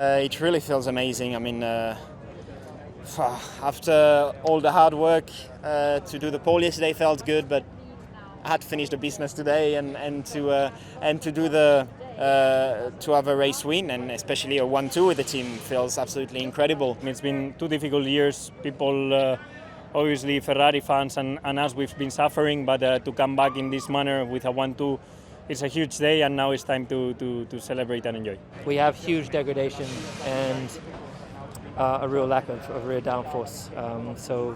It really feels amazing. I mean, after all the hard work to do the pole yesterday felt good, but I had to finish the business today and to do to have a race win, and especially a 1-2 with the team feels absolutely incredible. It's been 2 difficult years. People, obviously Ferrari fans and us, we've been suffering, but to come back in this manner with a 1-2, it's a huge day, and now it's time to celebrate and enjoy. We have huge degradation and a real lack of rear downforce. So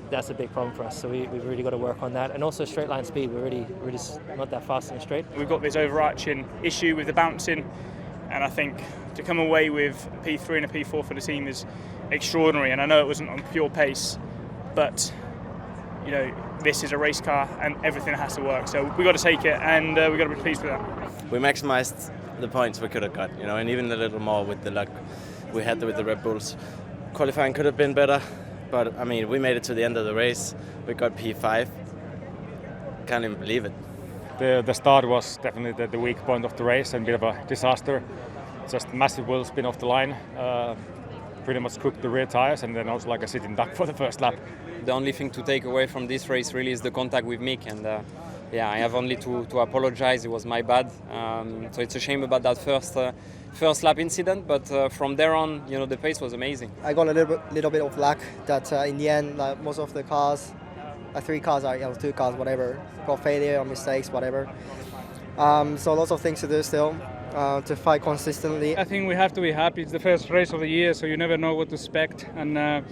that's a big problem for us. So we've really got to work on that. And also straight line speed. We're really not that fast in the straight. We've got this overarching issue with the bouncing, and I think to come away with a P3 and a P4 for the team is extraordinary. And I know it wasn't on pure pace, but you know, this is a race car and everything has to work. So we've got to take it, and we've got to be pleased with that. We maximized the points we could have got, you know, and even a little more with the luck we had with the Red Bulls. Qualifying could have been better, but I mean, we made it to the end of the race. We got P5. Can't even believe it. The start was definitely the weak point of the race and a bit of a disaster. Just massive wheel spin off the line. Pretty much cooked the rear tires, and then also like a sitting duck for the first lap. The only thing to take away from this race really is the contact with Mick, and yeah, I have only to apologize. It was my bad. So it's a shame about that first lap incident, but from there on, you know, the pace was amazing. I got a little bit of luck that in the end, like most of the cars, 3 cars, or 2 cars, whatever, got failure or mistakes, whatever. So lots of things to do still. To fight consistently. I think we have to be happy. It's the first race of the year, so you never know what to expect. And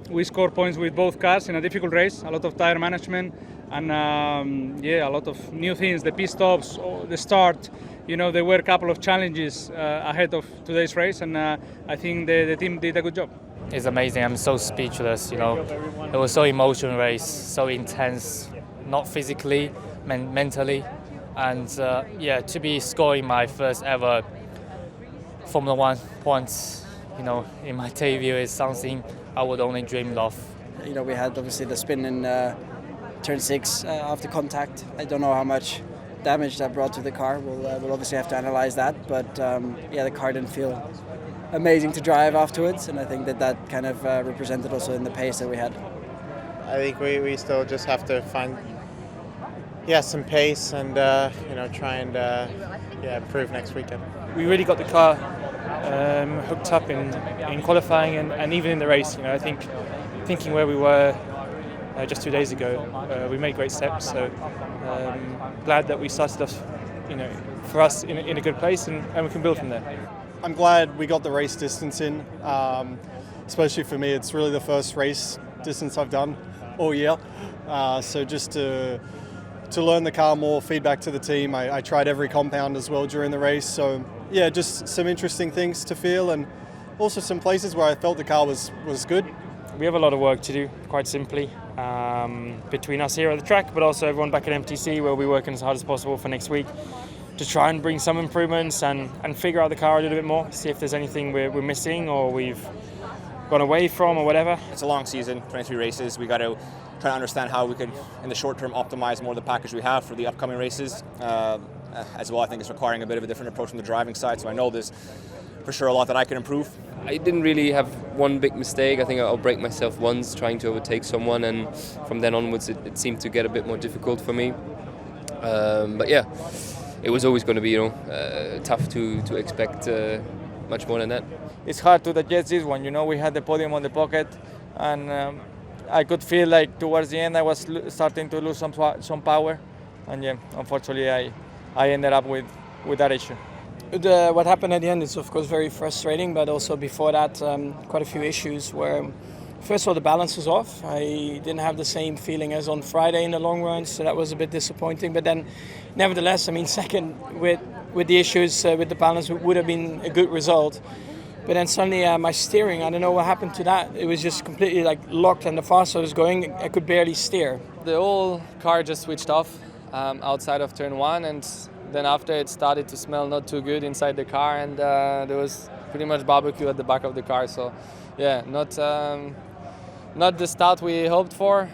we scored points with both cars in a difficult race. A lot of tire management and a lot of new things. The pit stops, the start. You know, there were a couple of challenges ahead of today's race, and I think the team did a good job. It's amazing. I'm so speechless. You know, it was so emotional race, so intense, not physically, mentally. And to be scoring my first ever Formula 1 points, you know, in my debut is something I would only dreamed of. You know, we had obviously the spin in turn 6 after contact. I don't know how much damage that brought to the car. We'll obviously have to analyze that. But the car didn't feel amazing to drive afterwards, and I think that kind of represented also in the pace that we had. I think we still just have to find some pace and try and improve next weekend. We really got the car hooked up in qualifying and even in the race. You know, I think thinking where we were just 2 days ago, we made great steps. So glad that we started off, you know, for us in a good place, and we can build from there. I'm glad we got the race distance in. Especially for me, it's really the first race distance I've done all year. So just to learn the car more, feedback to the team. I tried every compound as well during the race. So yeah, just some interesting things to feel, and also some places where I felt the car was good. We have a lot of work to do, quite simply, between us here at the track, but also everyone back at MTC, where we're working as hard as possible for next week to try and bring some improvements and figure out the car a little bit more, see if there's anything we're missing or we've gone away from or whatever. It's a long season, 23 races. We got to try to understand how we could, in the short term, optimize more of the package we have for the upcoming races. As well, I think it's requiring a bit of a different approach from the driving side, so I know there's for sure a lot that I can improve. I didn't really have one big mistake. I think I'll break myself once trying to overtake someone, and from then onwards it seemed to get a bit more difficult for me. But yeah, it was always going to be, you know, tough to expect much more than that. It's hard to digest this one. You know, we had the podium on the pocket, and I could feel like towards the end I was starting to lose some power, and yeah, unfortunately I ended up with that issue. What happened at the end is of course very frustrating, but also before that quite a few issues where first of all the balance was off. I didn't have the same feeling as on Friday in the long run, so that was a bit disappointing. But then nevertheless, I mean, second with the issues with the balance would have been a good result. But then suddenly my steering, I don't know what happened to that. It was just completely like locked, and the faster I was going, I could barely steer. The whole car just switched off outside of turn 1, and then after it started to smell not too good inside the car, and there was pretty much barbecue at the back of the car. So yeah, not the start we hoped for.